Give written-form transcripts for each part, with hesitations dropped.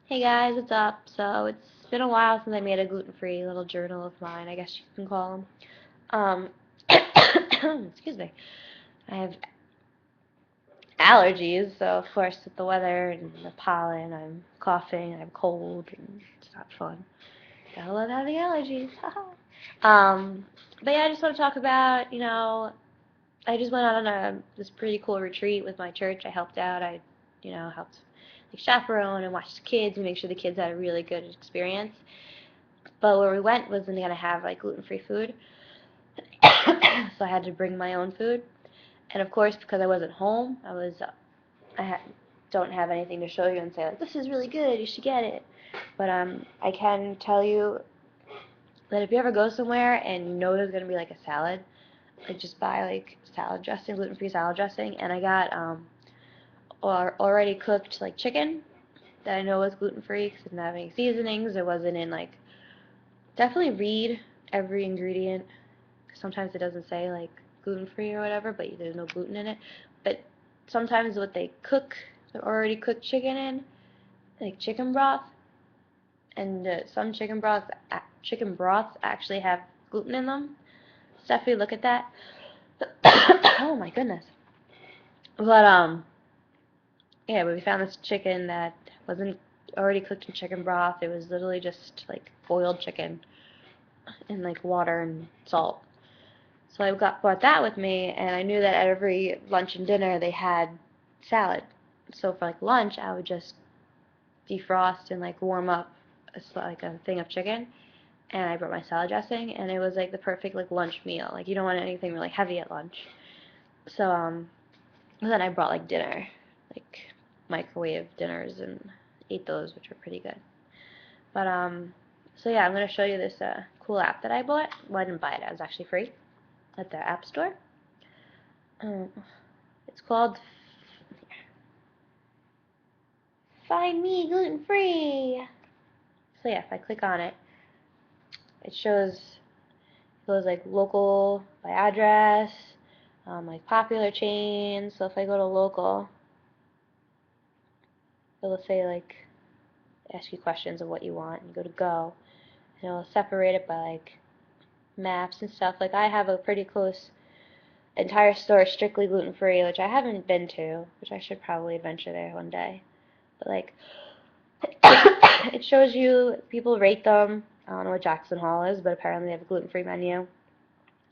Hey guys, what's up? So it's been a while since I made a gluten-free little journal of mine, I guess you can call them. Excuse me. I have allergies, so of course with the weather and the pollen, I'm coughing, I have a cold, and it's not fun. Gotta love having allergies. um, but yeah, I just want to talk about, I just went out on this pretty cool retreat with my church. I helped out. I helped like chaperone and watch the kids and make sure the kids had a really good experience. But where we went wasn't gonna have like gluten-free food, so I had to bring my own food. And of course, because I wasn't home, don't have anything to show you and say like this is really good, you should get it. But I can tell you that if you ever go somewhere and you know there's gonna be like a salad, like just buy like salad dressing, gluten-free salad dressing. And I got or already cooked like chicken that I know was gluten-free because it didn't have any seasonings. It wasn't in like definitely read every ingredient. Sometimes it doesn't say like gluten-free or whatever, but there's no gluten in it. But sometimes what they cook, the already cooked chicken in, like chicken broth, and some chicken broths actually have gluten in them. So definitely look at that. Oh my goodness. But yeah, but we found this chicken that wasn't already cooked in chicken broth. It was literally just like boiled chicken in like water and salt. So I brought that with me, and I knew that at every lunch and dinner they had salad. So for like lunch, I would just defrost and like warm up like a thing of chicken, and I brought my salad dressing, and it was like the perfect like lunch meal. Like you don't want anything really heavy at lunch. So then I brought like dinner, like microwave dinners, and ate those, which were pretty good. But so yeah, I'm gonna show you this cool app that I bought. Well, I didn't buy it; it was actually free at the App Store. Um, it's called Find Me Gluten Free. So yeah, if I click on it, it goes like local by address, like popular chains. So if I go to local, it'll say like ask you questions of what you want, and you go to go, and it'll separate it by like maps and stuff. Like I have a pretty close entire store strictly gluten free, which I haven't been to, which I should probably venture there one day. But like it shows you people rate them. I don't know what Jackson Hall is, but apparently they have a gluten-free menu.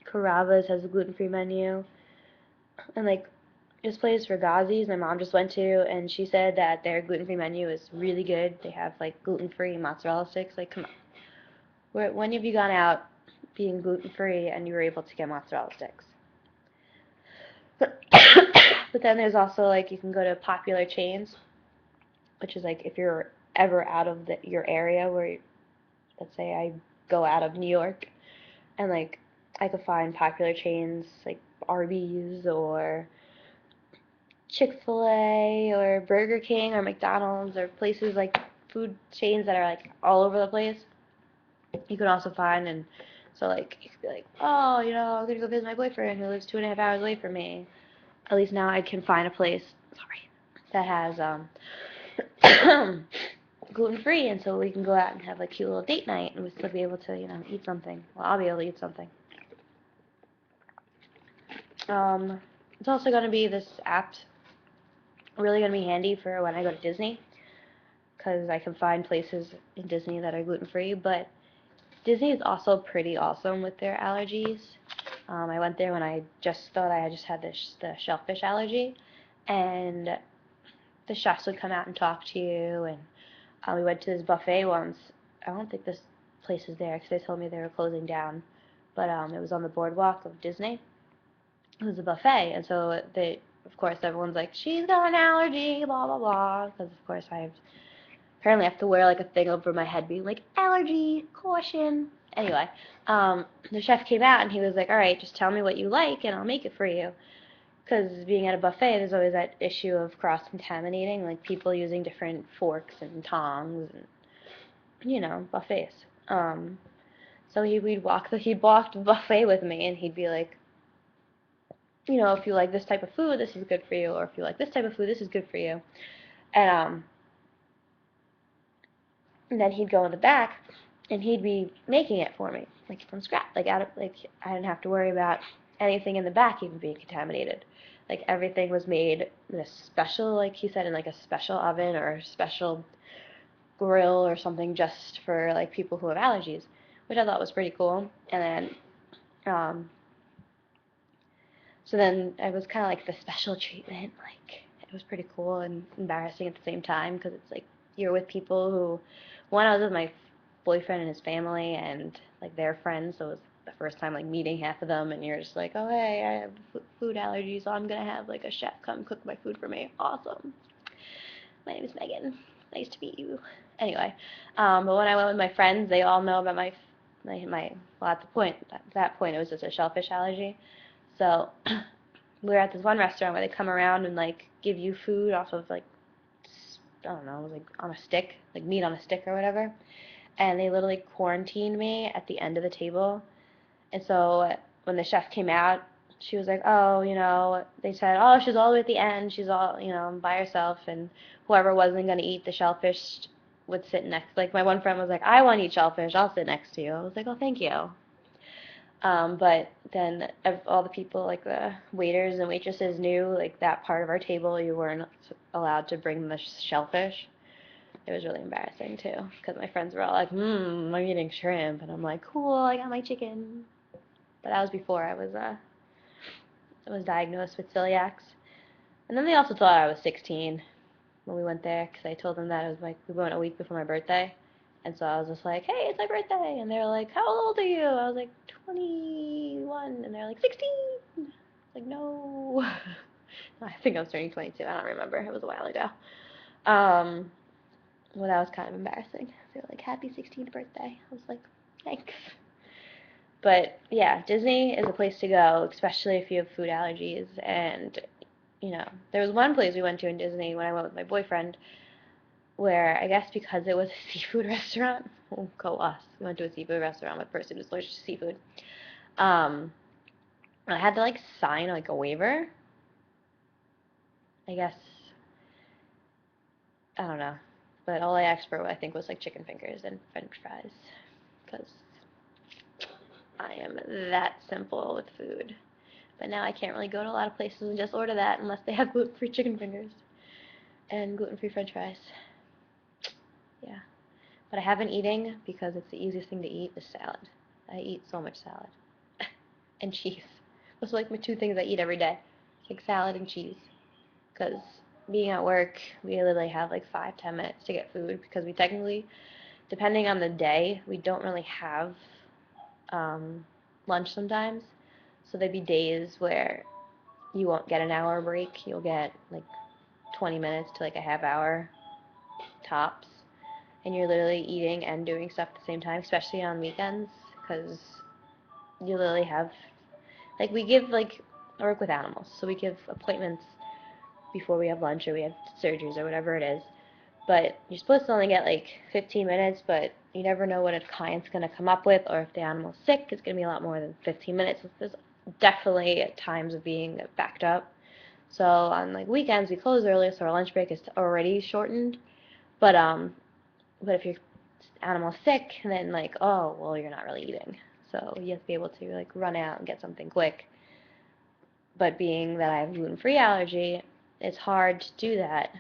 Carrabba's has a gluten-free menu. And like this place Ragazzi's my mom just went to, and she said that their gluten-free menu is really good. They have like gluten-free mozzarella sticks. Like come on. When have you gone out being gluten-free and you were able to get mozzarella sticks? But then there's also like you can go to popular chains, which is like if you're ever out of your area where let's say I go out of New York and like I could find popular chains like Arby's or Chick-fil-A or Burger King or McDonald's or places like food chains that are like all over the place. You can also find and so like you could be like, oh, I'm gonna go visit my boyfriend who lives 2.5 hours away from me. At least now I can find a place, sorry, that has gluten free, and so we can go out and have a cute little date night, and we'll still be able to, eat something. Well, I'll be able to eat something. It's also going to be this app really going to be handy for when I go to Disney, because I can find places in Disney that are gluten free. But Disney is also pretty awesome with their allergies. I went there when I just thought I just had the shellfish allergy, and the chefs would come out and talk to you, and we went to this buffet once. I don't think this place is there because they told me they were closing down, but it was on the boardwalk of Disney. It was a buffet, and so of course, everyone's like, she's got an allergy, blah blah blah, because of course apparently have to wear like a thing over my head being like allergy caution. Anyway, the chef came out and he was like, all right, just tell me what you like and I'll make it for you. Because being at a buffet, there's always that issue of cross-contaminating, like people using different forks and tongs and, buffets. So he'd walk the buffet with me, and he'd be like, if you like this type of food, this is good for you, or if you like this type of food, this is good for you. And And then he'd go in the back, and he'd be making it for me, like from scratch, like out of like I didn't have to worry about anything in the back even being contaminated. Like everything was made in a special, like he said, in like a special oven or a special grill or something just for like people who have allergies, which I thought was pretty cool. And then so then it was kind of like the special treatment. Like it was pretty cool and embarrassing at the same time because it's like you're with people who, one, I was with my boyfriend and his family and like their friends, so it was the first time like meeting half of them, and you're just like, oh hey, I have food allergies, so I'm gonna have like a chef come cook my food for me. Awesome. My name is Megan. Nice to meet you. Anyway, but when I went with my friends, they all know about my well at that point it was just a shellfish allergy. So we were at this one restaurant where they come around and like give you food off of like I don't know, like on a stick, like meat on a stick or whatever. And they literally quarantined me at the end of the table. And so when the chef came out, she was like, oh, they said, oh, she's all the way at the end. She's all, by herself. And whoever wasn't going to eat the shellfish would sit next. Like my one friend was like, I want to eat shellfish. I'll sit next to you. I was like, oh, thank you. But then all the people, like the waiters and waitresses, knew like that part of our table you weren't allowed to bring the shellfish. It was really embarrassing too, because my friends were all like, I'm eating shrimp, and I'm like, cool, I got my chicken. But that was before I was diagnosed with celiacs. And then they also thought I was 16 when we went there, because I told them that it was like we went a week before my birthday. And so I was just like, hey, it's my birthday. And they were like, how old are you? I was like, 21. And they're like, 16. I was like, no. I think I was turning 22. I don't remember. It was a while ago. Well, that was kind of embarrassing. They were like, happy 16th birthday. I was like, thanks. But yeah, Disney is a place to go, especially if you have food allergies. And, there was one place we went to in Disney when I went with my boyfriend where I guess because it was a seafood restaurant, well, go us. We went to a seafood restaurant with a person who's allergic to seafood. Um, I had to like sign like a waiver. I guess, I don't know. But all I asked for, I think, was like chicken fingers and French fries, because I am that simple with food. But now I can't really go to a lot of places and just order that unless they have gluten-free chicken fingers and gluten-free French fries. Yeah. But I have been eating, because it's the easiest thing to eat, is salad. I eat so much salad. And cheese. Those are like my two things I eat every day. Like salad and cheese. Because being at work, we literally have like 5-10 minutes to get food, because we technically, depending on the day, we don't really have lunch sometimes. So there'd be days where you won't get an hour break. You'll get like 20 minutes to like a half hour tops. And you're literally eating and doing stuff at the same time, especially on weekends, because you literally have, like, we give, like, I work with animals, so we give appointments before we have lunch or we have surgeries or whatever it is. But you're supposed to only get like 15 minutes, but you never know what a client's going to come up with, or if the animal's sick, it's going to be a lot more than 15 minutes. There's definitely times of being backed up. So on like weekends, we close early, so our lunch break is already shortened. But if your animal's sick, then like, oh, well, you're not really eating. So you have to be able to like run out and get something quick. But being that I have gluten-free allergy, it's hard to do that.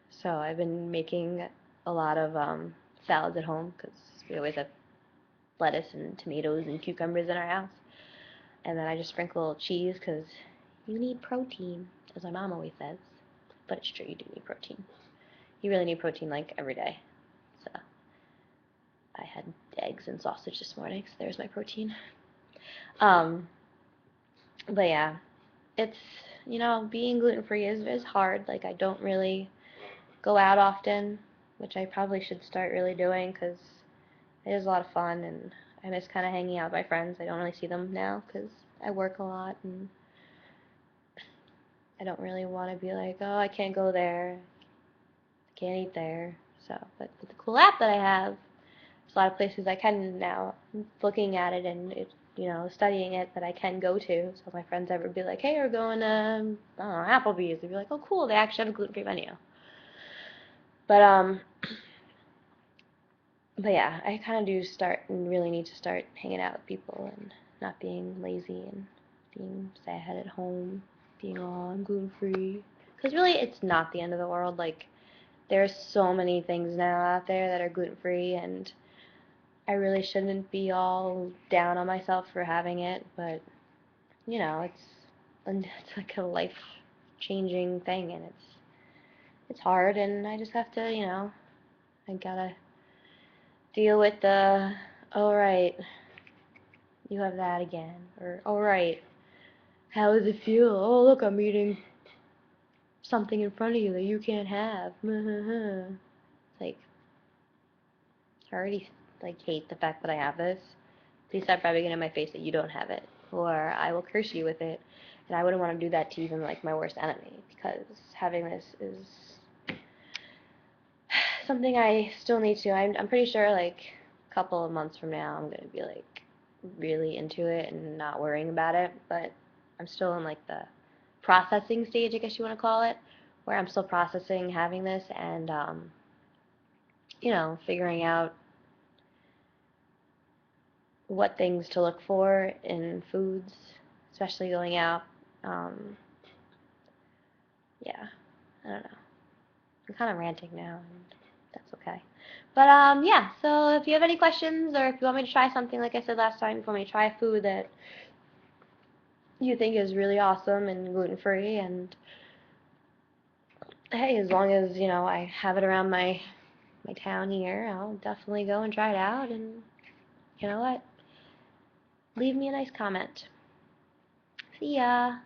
So I've been making a lot of salads at home, because we always have lettuce and tomatoes and cucumbers in our house. And then I just sprinkle cheese, because you need protein, as my mom always says. But it's true, you do need protein. You really need protein like every day. So I had eggs and sausage this morning, so there's my protein. But yeah, it's, being gluten-free is hard. Like, I don't really go out often, which I probably should start really doing, because it is a lot of fun, and I miss kind of hanging out with my friends. I don't really see them now because I work a lot, and I don't really want to be like, oh, I can't go there, I can't eat there. So, but with the cool app that I have, there's a lot of places I can now, looking at it and studying it, that I can go to. So if my friends ever be like, hey, we're going to, I don't know, Applebee's, they'd be like, oh, cool, they actually have a gluten-free menu. But But yeah, I kind of do start and really need to start hanging out with people and not being lazy and being sad at home, being all I'm gluten free. Because really, it's not the end of the world. Like, there's so many things now out there that are gluten free, and I really shouldn't be all down on myself for having it. But you know, it's like a life changing thing, and it's hard, and I just have to, I gotta deal with the, all right, you have that again, or all right, how does it feel? Oh, look, I'm eating something in front of you that you can't have. It's like, I already like hate the fact that I have this. Please stop rubbing it in my face that you don't have it, or I will curse you with it. And I wouldn't want to do that to even like my worst enemy, because having this is something I still need to. I'm pretty sure like a couple of months from now I'm gonna be like really into it and not worrying about it. But I'm still in like the processing stage, I guess you want to call it, where I'm still processing having this and figuring out what things to look for in foods, especially going out. Um, yeah, I don't know. I'm kind of ranting now, and that's okay. But yeah. So if you have any questions, or if you want me to try something, like I said last time, if you want me to try a food that you think is really awesome and gluten free, and hey, as long as I have it around my town here, I'll definitely go and try it out. And you know what? Leave me a nice comment. See ya.